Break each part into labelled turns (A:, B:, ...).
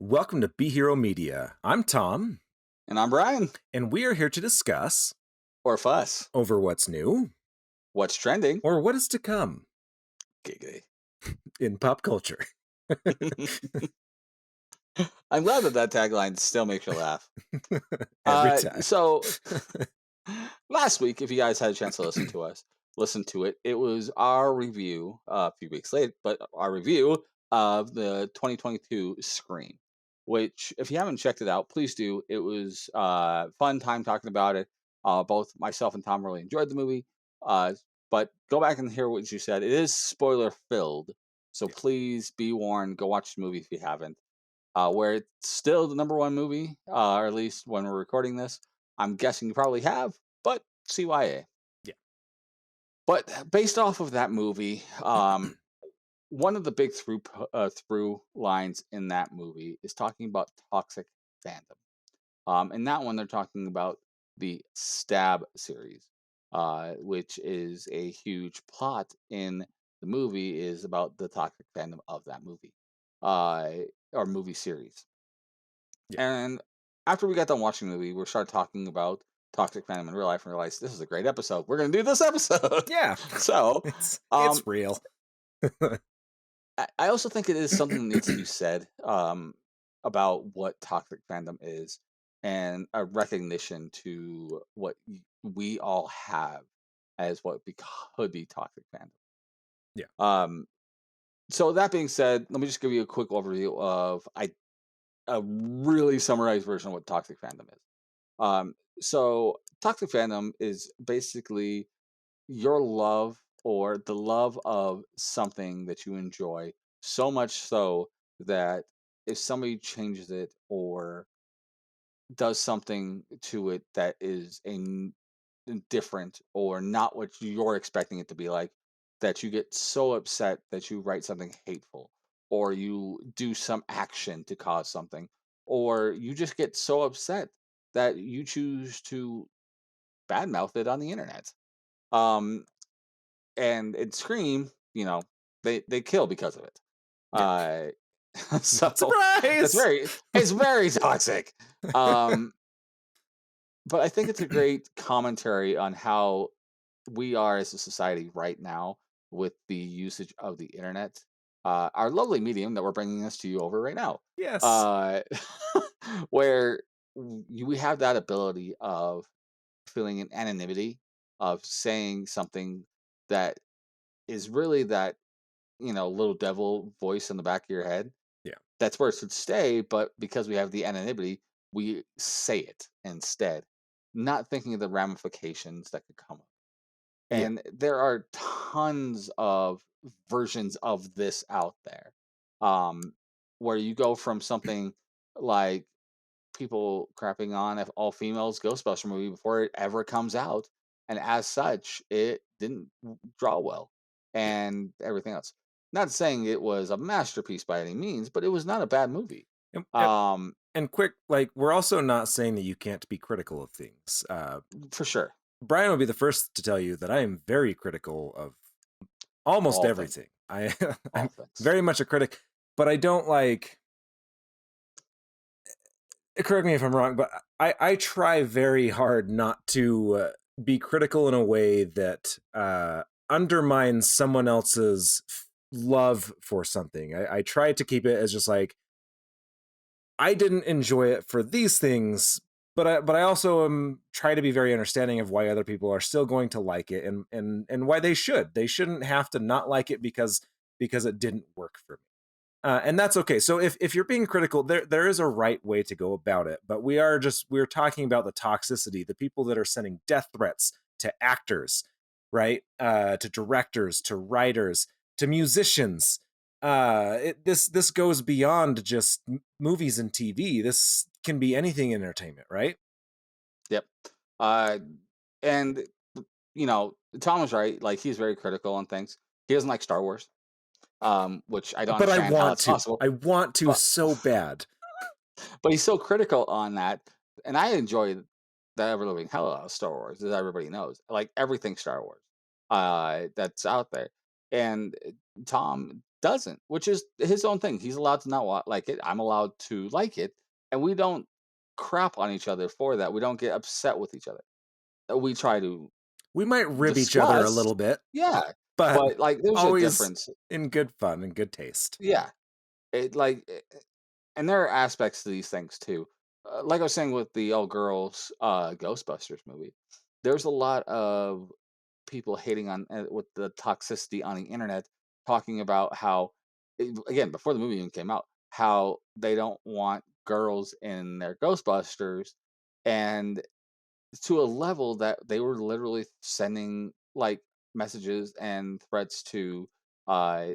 A: Welcome to Be Hero Media. I'm Tom,
B: And I'm Brian.
A: and we are here to discuss
B: Or Fuss.
A: over what's new
B: What's trending?
A: or what is to come
B: Giggity.
A: in pop culture.
B: I'm glad that tagline still makes you laugh.
A: Every time.
B: So last week, if you guys had a chance to listen to it, it was our review, a few weeks late, but our review of the 2022 Scream, which if you haven't checked it out, please do. It was fun time talking about it. Both myself and Tom really enjoyed the movie. But go back and hear what you said. It is spoiler filled. So please be warned, go watch the movie if you haven't. Where it's still the number one movie, or at least when we're recording this. I'm guessing you probably have, but CYA.
A: Yeah.
B: But based off of that movie, one of the big through lines in that movie is talking about toxic fandom. In that one, they're talking about the Stab series, which is a huge plot in the movie, is about the toxic fandom of that movie, or movie series.
A: Yeah.
B: And after we got done watching the movie, we started talking about toxic fandom in real life and realized this is a great episode. We're going to do this episode.
A: Yeah.
B: So
A: It's real.
B: I also think it is something that needs to be said about what toxic fandom is, and a recognition to what we all have as what could be toxic fandom.
A: Yeah.
B: So that being said, let me just give you a quick overview of a really summarized version of what toxic fandom is. So toxic fandom is basically your love or the love of something that you enjoy so much so that if somebody changes it or does something to it that is different or not what you're expecting it to be like, that you get so upset that you write something hateful, or you do some action to cause something, or you just get so upset that you choose to badmouth it on the internet. Um, and in Scream, they kill because of it.
A: Yeah.
B: So
A: Surprise!
B: it's very toxic. But I think it's a great commentary on how we are as a society right now with the usage of the internet, our lovely medium that we're bringing this to you over right now.
A: Yes.
B: Uh, where we have that ability of feeling an anonymity, of saying something that is really that, little devil voice in the back of your head.
A: Yeah.
B: That's where it should stay, but because we have the anonymity, we say it instead, not thinking of the ramifications that could come up.
A: Yeah.
B: And there are tons of versions of this out there, where you go from something like people crapping on an all females Ghostbuster movie before it ever comes out, and as such, it didn't draw well,
A: Yeah.
B: and everything else. Not saying it was a masterpiece by any means, but it was not a bad movie.
A: And,
B: Um,
A: and quick, we're also not saying that you can't be critical of things.
B: for sure,
A: Brian will be the first to tell you that I am very critical of almost
B: all things,
A: everything.
B: all
A: I'm
B: things.
A: very much a critic, but I don't correct me if I'm wrong, but I try very hard not to be critical in a way that undermines someone else's love for something. I try to keep it as just like, I didn't enjoy it for these things, but I also try to be very understanding of why other people are still going to like it, and why they should. They shouldn't have to not like it because it didn't work for me. And that's okay. So if you're being critical, there is a right way to go about it. But we're talking about the toxicity, the people that are sending death threats to actors, right? To directors, to writers, to musicians. This goes beyond just movies and TV. This can be anything in entertainment, right?
B: Yep. And Tom was right. Like, he's very critical on things. He doesn't like Star Wars, which I don't
A: But I
B: understand how
A: want
B: that's
A: to.
B: possible.
A: I want to
B: But
A: so bad.
B: but he's so critical on that, and I enjoy the ever living hell out of Star Wars, as everybody knows. Like everything Star Wars, that's out there. And Tom doesn't, which is his own thing. He's allowed to not like it. I'm allowed to like it, and we don't crap on each other for that. We don't get upset with each other. We try to
A: We might rib each other a
B: discuss.
A: little bit,
B: Yeah,
A: but
B: but like there's a
A: always
B: difference.
A: in good fun and good taste.
B: Yeah, it like, and there are aspects to these things too. Like I was saying with the all girls Ghostbusters movie, there's a lot of people hating on with the toxicity on the internet, talking about how, again, before the movie even came out, how they don't want girls in their Ghostbusters, and to a level that they were literally sending like messages and threats to uh,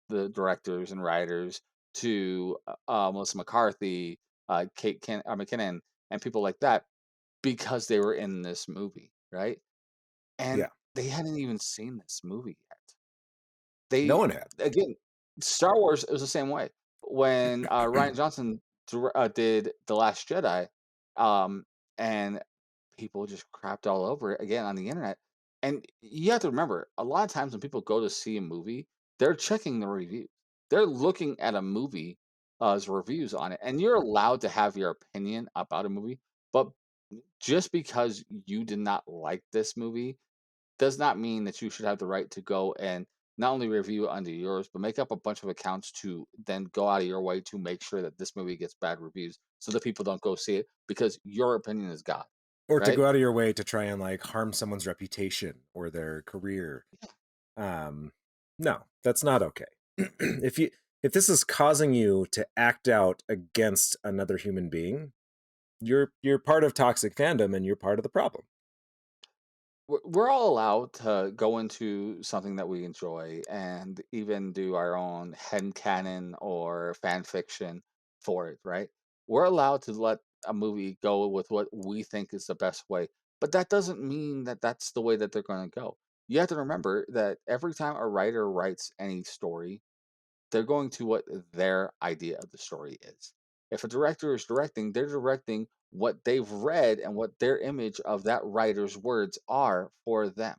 B: the directors and writers, to Melissa McCarthy, McKinnon, and people like that, because they were in this movie, right? And
A: Yeah.
B: they hadn't even seen this movie yet.
A: No
B: They
A: one had.
B: again, Star Wars, it was the same way. When Ryan Johnson did The Last Jedi, um, and people just crapped all over it again on the internet. And you have to remember, a lot of times when people go to see a movie, they're checking the reviews. They're looking at a movie as reviews on it, and you're allowed to have your opinion about a movie. But just because you did not like this movie does not mean that you should have the right to go and not only review it under yours, but make up a bunch of accounts to then go out of your way to make sure that this movie gets bad reviews so that people don't go see it because your opinion is God,
A: Or to
B: right?
A: go out of your way to try and like harm someone's reputation or their career. Um, no, that's not okay. If this is causing you to act out against another human being, you're part of toxic fandom and you're part of the problem.
B: We're all allowed to go into something that we enjoy and even do our own headcanon or fan fiction for it, right? We're allowed to let a movie go with what we think is the best way, but that doesn't mean that that's the way that they're going to go. You have to remember that every time a writer writes any story, they're going to what their idea of the story is. If a director is directing, they're directing what they've read and what their image of that writer's words are for them.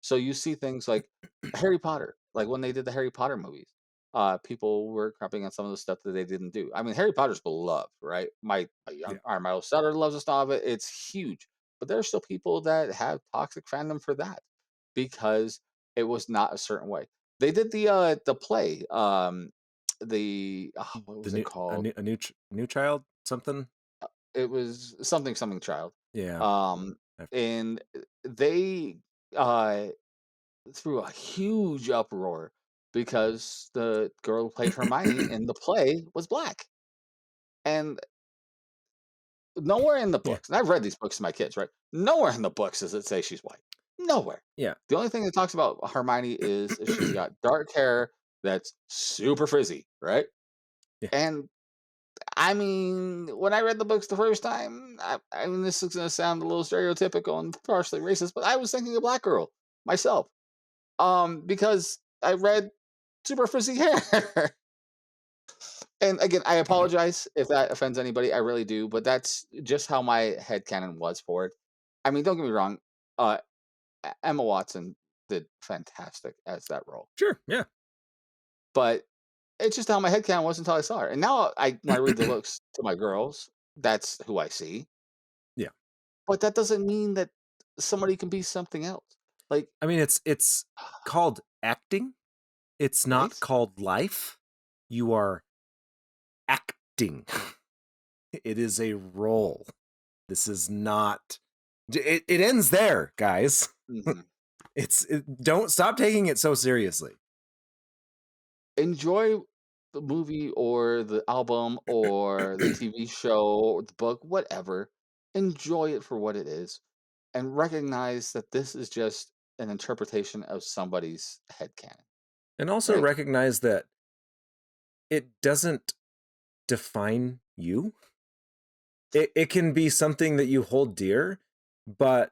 B: So you see things like Harry Potter, like when they did the Harry Potter movies, people were crapping on some of the stuff that they didn't do. I mean, Harry Potter's beloved, right? My
A: Yeah.
B: young, my old daughter loves the style of it. It's huge, but there are still people that have toxic fandom for that because it was not a certain way. They did the play, what
A: The
B: was it called?
A: new child something.
B: It was something something child.
A: Yeah.
B: Um,
A: I've-
B: and they uh threw a huge uproar because the girl who played Hermione in the play was black. And nowhere in the
A: yeah.
B: books, and I've read these books to my kids, right? Nowhere in the books does it say she's white. Nowhere.
A: Yeah.
B: The only thing that talks about Hermione is she's got dark hair that's super frizzy, right?
A: Yeah.
B: And I mean, when I read the books the first time, I mean, this is going to sound a little stereotypical and partially racist, but I was thinking a black girl myself, because I read super frizzy hair. And again, I apologize if that offends anybody. I really do, but that's just how my headcanon was for it. I mean, don't get me wrong. Uh, Emma Watson did fantastic as that role,
A: Sure. Yeah.
B: but it's just how my headcanon was until I saw her. And now when I read the books to my girls, that's who I see.
A: Yeah.
B: But that doesn't mean that somebody can be something else. Like,
A: I mean, it's called acting. It's not
B: right?
A: called life. You are acting. It is a role. This is not. It ends there, guys.
B: Mhm.
A: Don't stop taking it so seriously.
B: Enjoy the movie or the album or the TV show or the book, whatever. Enjoy it for what it is and recognize that this is just an interpretation of somebody's headcanon,
A: And also
B: right?
A: recognize that it doesn't define you. It can be something that you hold dear, but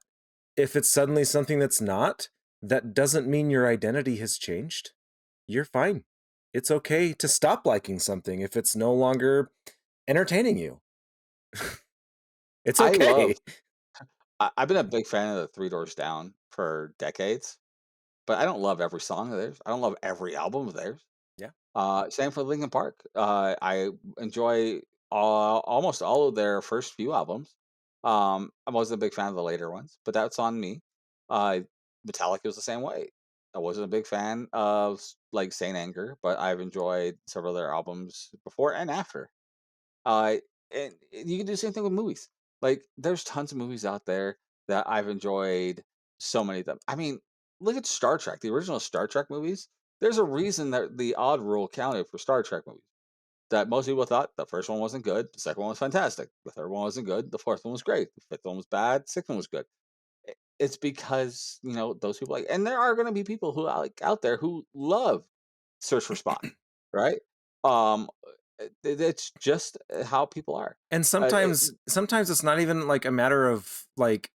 A: if it's suddenly something that's not, that doesn't mean your identity has changed. You're fine. It's okay to stop liking something if it's no longer entertaining you. It's
B: I love
A: okay.
B: I've been a big fan of the Three Doors Down for decades, but I don't love every song of theirs. I don't love every album of theirs.
A: Yeah.
B: Same for Linkin Park. I enjoy almost all of their first few albums. I wasn't a big fan of the later ones, but that's on me. Uh, Metallica was the same way. I wasn't a big fan of like Saint Anger, but I've enjoyed several of their albums before and after. Uh, and you can do the same thing with movies. Like, there's tons of movies out there that I've enjoyed. So many of them. I mean, look at Star Trek, the original Star Trek movies. There's a reason that the odd rule counted for Star Trek movies. That most people thought the first one wasn't good, the second one was fantastic, the third one wasn't good, the fourth one was great, the fifth one was bad, sixth one was good. It's because those people like, and there are going to be people who like out there who love Search for Spock, right? Um, it's just how people are.
A: And
B: It,
A: sometimes it's not even like a matter of like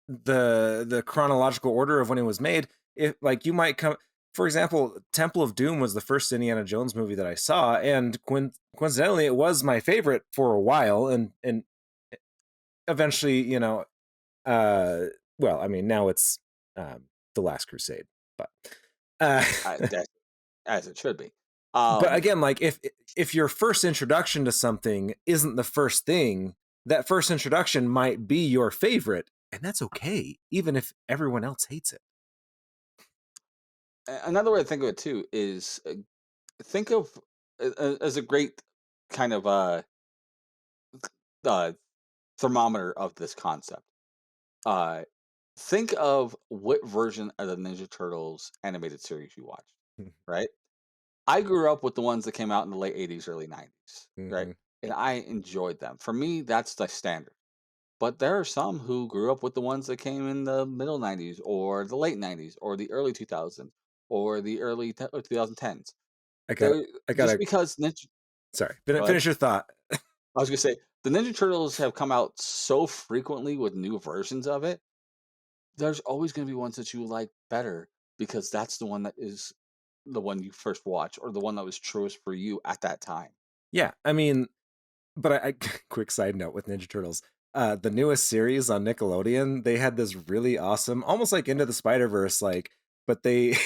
A: the chronological order of when it was made. If like you might come, for example, Temple of Doom was the first Indiana Jones movie that I saw, and coincidentally it was my favorite for a while, and eventually, uh well, I mean, now it's The Last Crusade, but uh
B: that's as it should be.
A: but
B: Um,
A: again, like if your first introduction to something isn't the first thing, that first introduction might be your favorite, and that's okay, even if everyone else hates it.
B: Another way to think of it too is think of as a great kind of uh, thermometer of this concept. Uh, think of what version of the Ninja Turtles animated series you watched, right? I grew up with the ones that came out in the late 80s, early 90s, right?
A: Mm-hmm.
B: And I enjoyed them. For me, that's the standard. But there are some who grew up with the ones that came in the middle 90s or the late 90s or the early 2000s or the early 2010s.
A: I got
B: They're
A: I
B: just
A: gotta
B: because Ninja.
A: sorry,
B: Go ahead.
A: finish your thought.
B: I was gonna say the Ninja Turtles have come out so frequently with new versions of it. There's always gonna be ones that you like better because that's the one that is the one you first watched or the one that was truest for you at that time.
A: Yeah, I mean, but I quick side note with Ninja Turtles. The newest series on Nickelodeon, they had this really awesome, almost like Into the Spider-Verse, like, but they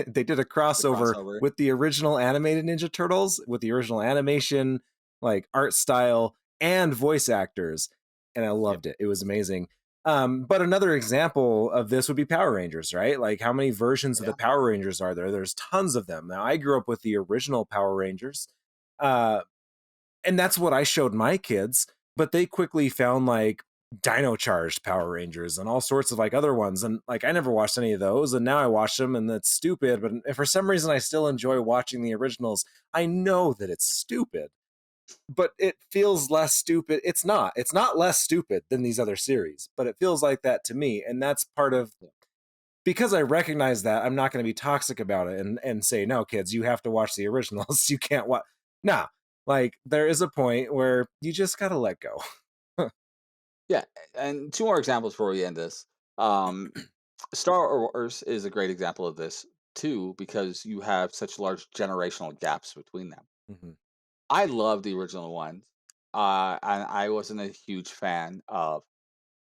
A: they did a
B: The
A: crossover
B: crossover.
A: with the original animated Ninja Turtles, with the original animation, like art style and voice actors, and I
B: Yep.
A: loved it. It was amazing. But another example of this would be Power Rangers, right? Like, how many versions of the
B: Yeah.
A: Power Rangers are there? There's tons of them. Now, I grew up with the original Power Rangers. Uh, and that's what I showed my kids, but they quickly found like dino charged Power Rangers and all sorts of like other ones, and like I never watched any of those, and now I watch them and that's stupid, but if for some reason I still enjoy watching the originals. I know that it's stupid, but it feels less stupid. It's not less stupid than these other series, but it feels like that to me, and that's part of, because I recognize that, I'm not going to be toxic about it and say, no, kids, you have to watch the originals. You can't watch. Nah, like there is a point where you just got to let go.
B: Yeah. And two more examples before we end this. Um, Star Wars is a great example of this too, because you have such large generational gaps between them.
A: Mhm.
B: I love the original ones. And I wasn't a huge fan of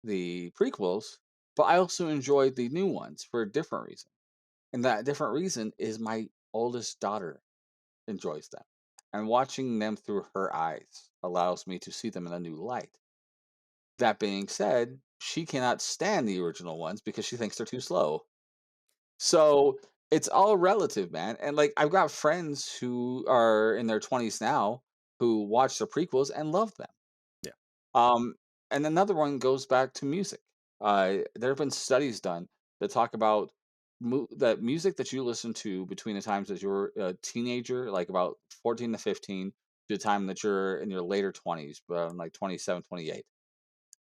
B: the prequels, but I also enjoyed the new ones for a different reason. And that different reason is my oldest daughter enjoys them. And watching them through her eyes allows me to see them in a new light. That being said, she cannot stand the original ones because she thinks they're too slow. So it's all relative, man. And like I've got friends who are in their 20s now who watch the prequels and love them.
A: Yeah.
B: Um, and another one goes back to music. There have been studies done that talk about that music that you listen to between the times that you're a teenager, like about 14 to 15, to the time that you're in your later 20s, like 27, 28.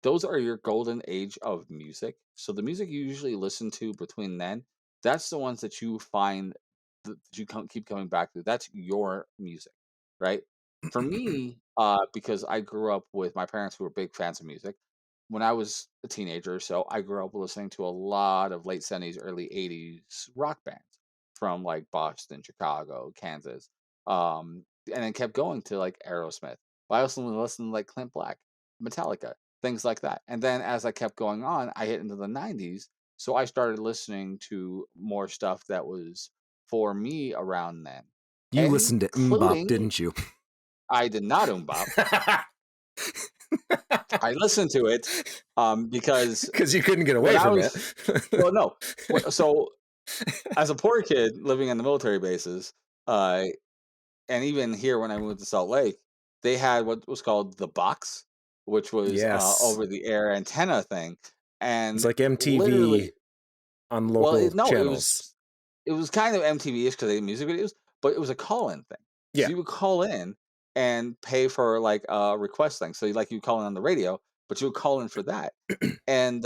B: Those are your golden age of music. So the music you usually listen to between then, that's the ones that you find that you keep coming back to. That's your music, right? For me, because I grew up with my parents who were big fans of music. When I was a teenager, so I grew up listening to a lot of late 70s, early 80s rock bands from like Boston, Chicago, Kansas, and then kept going to like Aerosmith. But I also listened to like Clint Black, Metallica, things like that. And then as I kept going on, I hit into the 90s. So I started listening to more stuff that was for me around then.
A: You listened to Mbop,
B: including
A: didn't you?
B: I did not Bop. I listened to it because
A: Because you couldn't get
B: when
A: away
B: I
A: from
B: was
A: it.
B: well, no. So as a poor kid living on the military bases, uh, and even here when I moved to Salt Lake, they had what was called the box, which was
A: Yes.
B: over the air antenna thing,
A: It's
B: and
A: like MTV
B: literally,
A: on
B: well,
A: local
B: no,
A: channels.
B: it was kind of MTV-ish because they had music videos, but it was a call-in thing. So
A: Yeah.
B: you would call in and pay for like a request thing. So you call in on the radio, but you would call in for that. And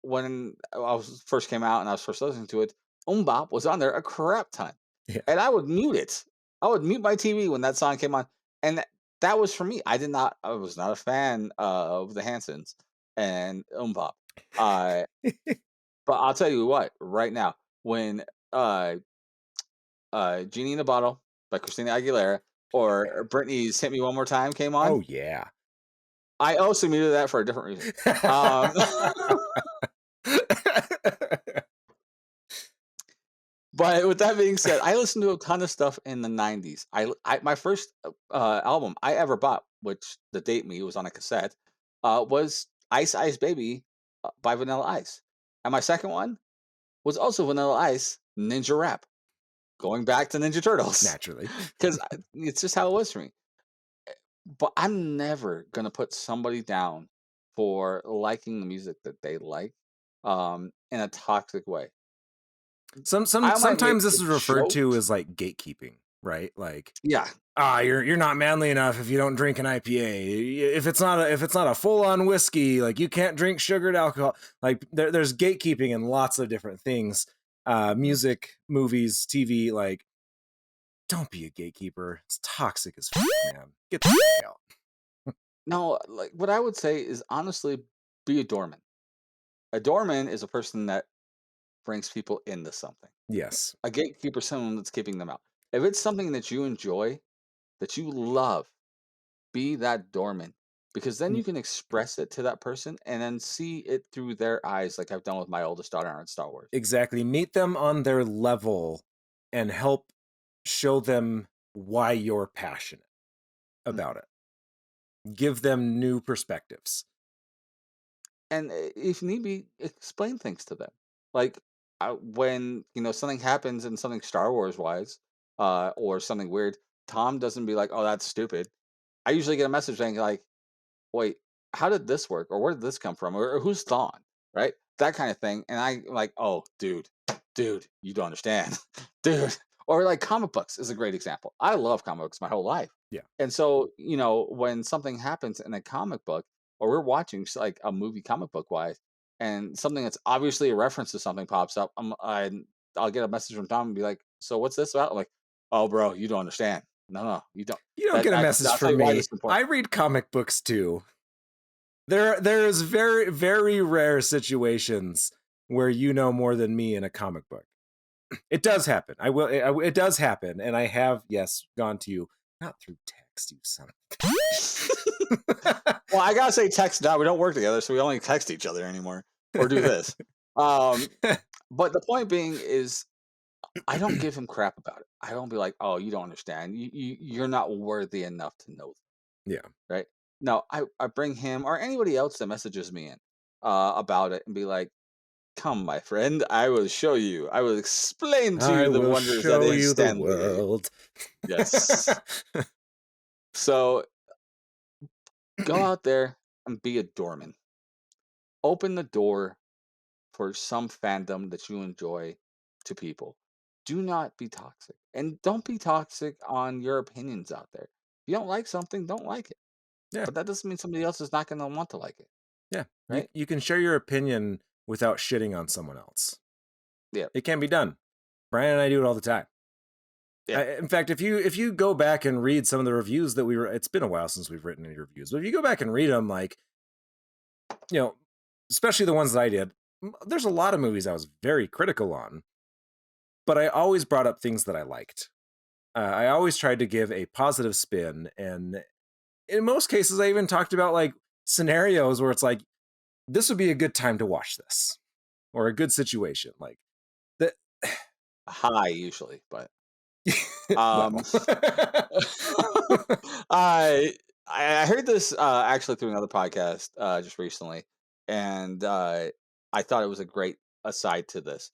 B: when I was first came out and I was first listening to it, Bop was on there a crap ton,
A: Yeah.
B: and I would mute it. I would mute my TV when that song came on, and that was for me. I was not a fan of the Hansons and Bop. Uh, but I'll tell you what, right now, when uh, "Genie in a Bottle" by Christina Aguilera or Britney's "Hit Me One More Time" came on,
A: Oh yeah.
B: I also muted that for a different reason. Um But with that being said, I listened to a ton of stuff in the '90s. My first album I ever bought, which the date me was on a cassette, was "Ice Ice Baby" by Vanilla Ice, and my second one was also Vanilla Ice, "Ninja Rap," going back to Ninja Turtles,
A: Naturally.
B: because it's just how it was for me. But I'm never gonna put somebody down for liking the music that they like, in a toxic way. I might make
A: Sometimes this
B: a
A: is referred
B: joke.
A: to as like gatekeeping, right? Like,
B: Yeah.
A: you're not manly enough if you don't drink an IPA. If it's not a full on whiskey, like you can't drink sugared alcohol. Like there's gatekeeping in lots of different things.
B: Mhm.
A: Music, movies, TV. Like, don't be a gatekeeper. It's toxic as man. Get the out.
B: No, like what I would say is honestly be a doorman. A doorman is a person that brings people into something.
A: Yes,
B: A gatekeeper is someone that's keeping them out. If it's something that you enjoy, that you love, be that doorman. Because then you can express it to that person and then see it through their eyes, like I've done with my oldest daughter on Star Wars.
A: exactly. Meet them on their level and help show them why you're passionate
B: Mhm.
A: about it. Give them new perspectives.
B: And if need be, explain things to them. Like when something happens and something Star Wars wise, or something weird, Tom doesn't be like, "Oh, that's stupid." I usually get a message saying like, "Wait, how did this work? Or where did this come from? Or who's Thawne?" Right? That kind of thing. And I like, "Oh, dude, you don't understand, dude." Or like comic books is a great example. I love comic books my whole life,
A: Yeah,
B: and so when something happens in a comic book, or we're watching like a movie comic book wise, and something that's obviously a reference to something pops up, I'll get a message from Tom and be like, "So what's this about?" I'm like, "Oh, bro, you don't understand. No, you don't."
A: you don't get a message
B: I'll tell
A: from
B: you why this
A: me.
B: is important.
A: I read comic books too. There is very very rare situations where you know more than me in a comic book. It does happen. It does happen, and I have, yes, gone to you, not through text, you son.
B: Well, I gotta say, text now. We don't work together, so we only text each other anymore, or do this. Um, but the point being is, I don't give him crap about it. I don't be like, "Oh, you don't understand. You're not worthy enough to know."
A: Yeah.
B: Right? No, I bring him or anybody else that messages me in about it and be like, "Come, my friend, I will show you. I will explain to
A: I
B: you the
A: will
B: wonders that
A: show
B: is
A: you the
B: Stanley."
A: world.
B: Yes. So go out there and be a doorman. Open the door for some fandom that you enjoy to people. Do not be toxic. And don't be toxic on your opinions out there. If you don't like something, don't like it.
A: Yeah,
B: But that doesn't mean somebody else is not going to want to like it,
A: yeah.
B: right?
A: You can share your opinion without shitting on someone else.
B: Yeah.
A: It can be done. Brian and I do it all the time.
B: Yeah.
A: In fact, if you go back and read some of the reviews that it's been a while since we've written any reviews, but if you go back and read them, like, you know, especially the ones that I did, there's a lot of movies I was very critical on, but I always brought up things that I liked. I always tried to give a positive spin, and in most cases, I even talked about like scenarios where it's like, this would be a good time to watch this, or a good situation, like that.
B: High usually, but Um,
A: Well.
B: I I heard this actually through another podcast just recently, and I thought it was a great aside to this.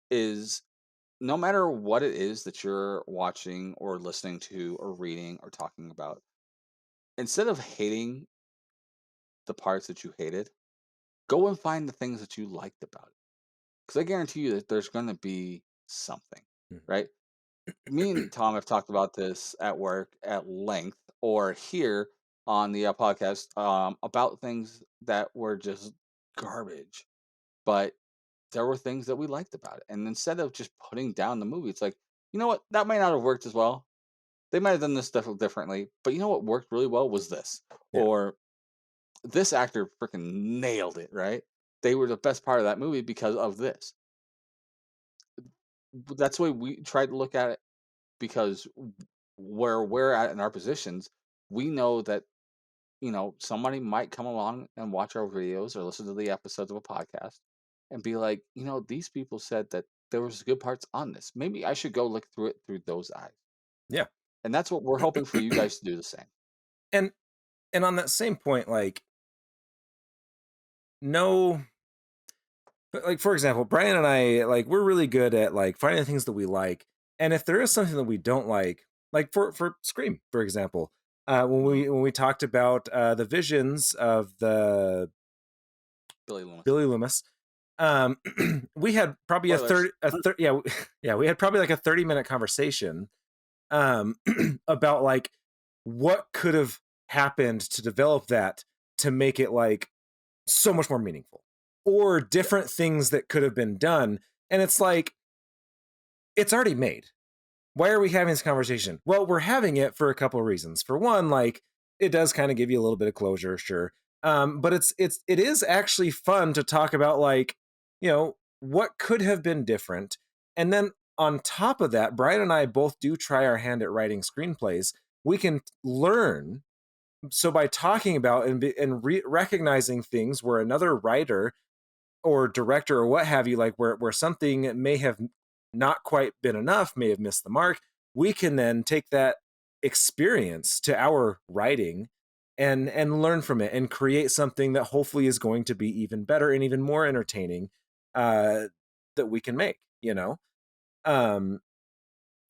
B: Is no matter what it is that you're watching or listening to or reading or talking about, instead of hating the parts that you hated, go and find the things that you liked about it. Because I guarantee you that there's going to be something, right? Me and Tom have talked about this at work at length or here on the podcast about things that were just garbage, but there were things that we liked about it. And instead of just putting down the movie, it's like, you know what? That might not have worked as well. They might have done this stuff differently, but you know what worked really well was this.
A: Yeah.
B: Or this actor freaking nailed it, right? They were the best part of that movie because of this. That's the way we tried to look at it because where we're at in our positions, we know that, somebody might come along and watch our videos or listen to the episodes of a podcast and be like, these people said that there was good parts on this. Maybe I should go look through it through those eyes.
A: Yeah.
B: And that's what we're hoping for you guys to do the same.
A: And on that same point, like, no, like, for example, Brian and I, like, we're really good at like finding things that we like, and if there is something that we don't like for Scream, for example, when
B: Mhm.
A: we talked about the visions of the
B: Billy Loomis.
A: Billy Loomis, um, we had probably
B: Spoilers.
A: yeah, yeah, we had probably like a 30-minute conversation um about like what could have happened to develop that to make it like so much more meaningful, or
B: Yeah.
A: different things that could have been done. And it's like, it's already made. Why are we having this conversation? Well, we're having it for a couple of reasons. For one, like, it does kind of give you a little bit of closure, sure. But it is actually fun to talk about, like, what could have been different. And then on top of that, Brian and I both do try our hand at writing screenplays. We can learn. So by talking about recognizing things where another writer or director or what have you, like where something may have not quite been enough, may have missed the mark, we can then take that experience to our writing and learn from it and create something that hopefully is going to be even better and even more entertaining, uh that we can make, um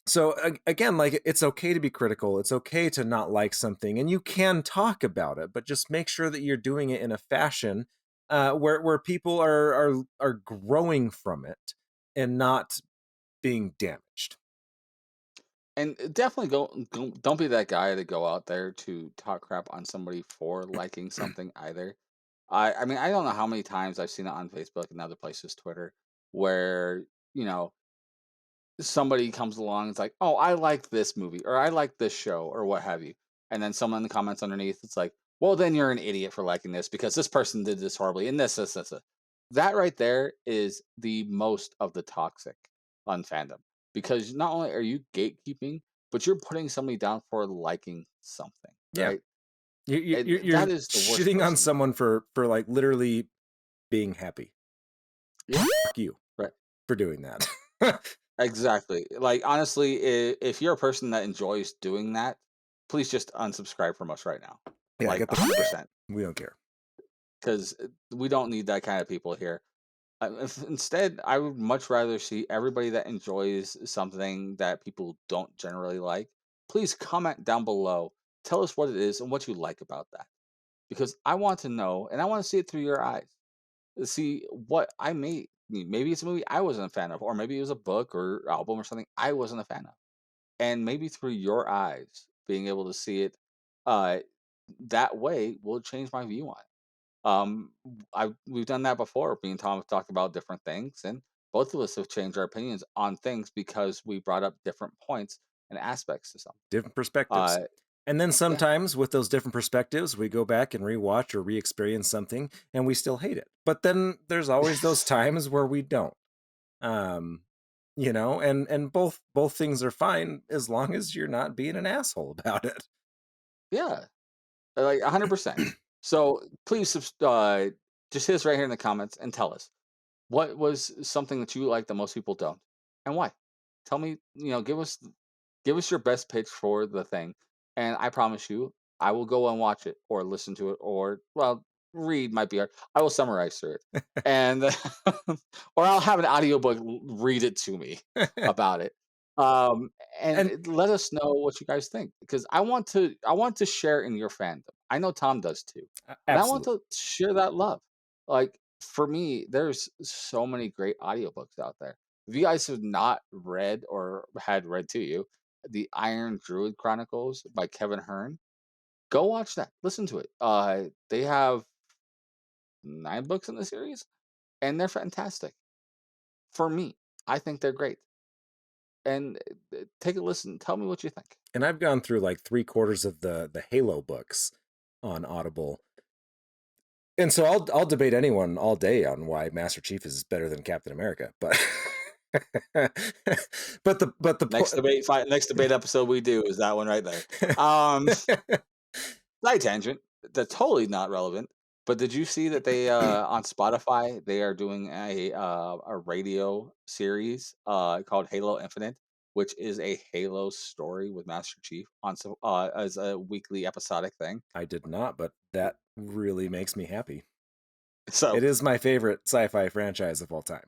A: so again, like, it's okay to be critical, it's okay to not like something, and you can talk about it, but just make sure that you're doing it in a fashion where people are growing from it and not being damaged.
B: And definitely don't be that guy to go out there to talk crap on somebody for liking something either. I mean, I don't know how many times I've seen it on Facebook and other places, Twitter, where, you know, somebody comes along and it's like, "Oh, I like this movie," or "I like this show," or what have you. And then someone in the comments underneath, it's like, "Well, then you're an idiot for liking this because this person did this horribly and this. That right there is the most of the toxic on fandom because not only are you gatekeeping, but you're putting somebody down for liking something,
A: Yeah,
B: right? And
A: you're
B: that is the worst
A: shitting on
B: person.
A: someone for like literally being happy.
B: Yeah,
A: Fuck you
B: right.
A: for doing that.
B: Exactly. Like, honestly, if you're a person that enjoys doing that, please just unsubscribe from us right now.
A: Yeah,
B: Like
A: get the fuck out.
B: 100%.
A: We don't care.
B: Because we don't need that kind of people here. Instead, I would much rather see everybody that enjoys something that people don't generally like. Please comment down below. Tell us what it is and what you like about that. Because I want to know and I want to see it through your eyes. See what I made. Maybe it's a movie I wasn't a fan of, or maybe it was a book or album or something I wasn't a fan of. And maybe through your eyes, being able to see it uh, that way will change my view on it. We've done that before. Me and Tom have talked about different things, and both of us have changed our opinions on things because we brought up different points and aspects to something.
A: Different perspectives.
B: Uh,
A: And then
B: yeah,
A: sometimes with those different perspectives, we go back and rewatch or re-experience something and we still hate it. But then there's always those times where we don't. Um, and both things are fine as long as you're not being an asshole about it.
B: yeah, like 100%. So please, just hit us right here in the comments and tell us what was something that you like that most people don't, and why. Tell me, give us Give us your best pitch for the thing, and I promise you, I will go and watch it or listen to it or, well, read might be hard. I will summarize through it, and or I'll have an audiobook read it to me about it. Um, and
A: And
B: let us know what you guys think because I want to share in your fandom. I know Tom does too, and I want
A: absolutely.
B: to share that love. Like for me, there's so many great audiobooks out there. If you guys have not read or had read to you, the Iron Druid Chronicles by Kevin Hearn, go watch that. Listen to it. They have 9 books in the series, and they're fantastic. For me, I think they're great. And take a listen. Tell me what you think.
A: And I've gone through like 3/4 of the Halo books on Audible. And so I'll debate anyone all day on why Master Chief is better than Captain America, but but the point.
B: Next debate episode we do is that one right there. Um, Side tangent. That's totally not relevant. But did you see that they on Spotify they are doing a radio series called Halo Infinite, which is a Halo story with Master Chief as a weekly episodic thing.
A: I did not, but that really makes me happy.
B: So
A: It is my favorite sci-fi franchise of all time.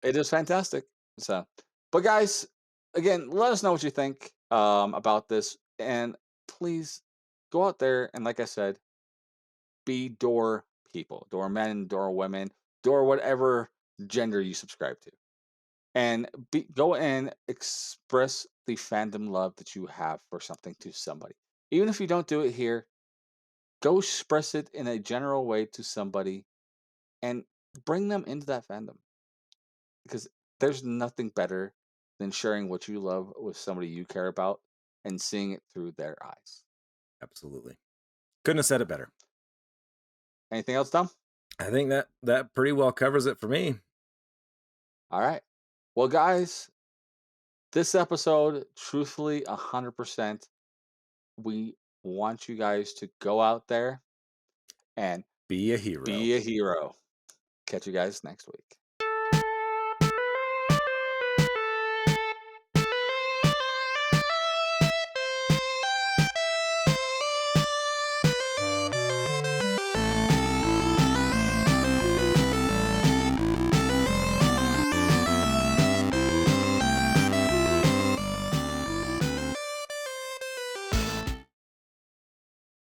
B: it is fantastic. So, but guys, again, let us know what you think about this, and please go out there and, like I said, be door people, door men, door women, door whatever gender you subscribe to, and go and express the fandom love that you have for something to somebody. Even if you don't do it here, go express it in a general way to somebody and bring them into that fandom because there's nothing better than sharing what you love with somebody you care about and seeing it through their eyes.
A: Absolutely. Couldn't have said it better.
B: Anything else, Tom?
A: I think that pretty well covers it for me.
B: All right. Well, guys, this episode, truthfully, 100%, we want you guys to go out there and
A: Be a hero.
B: be a hero. Catch you guys next week.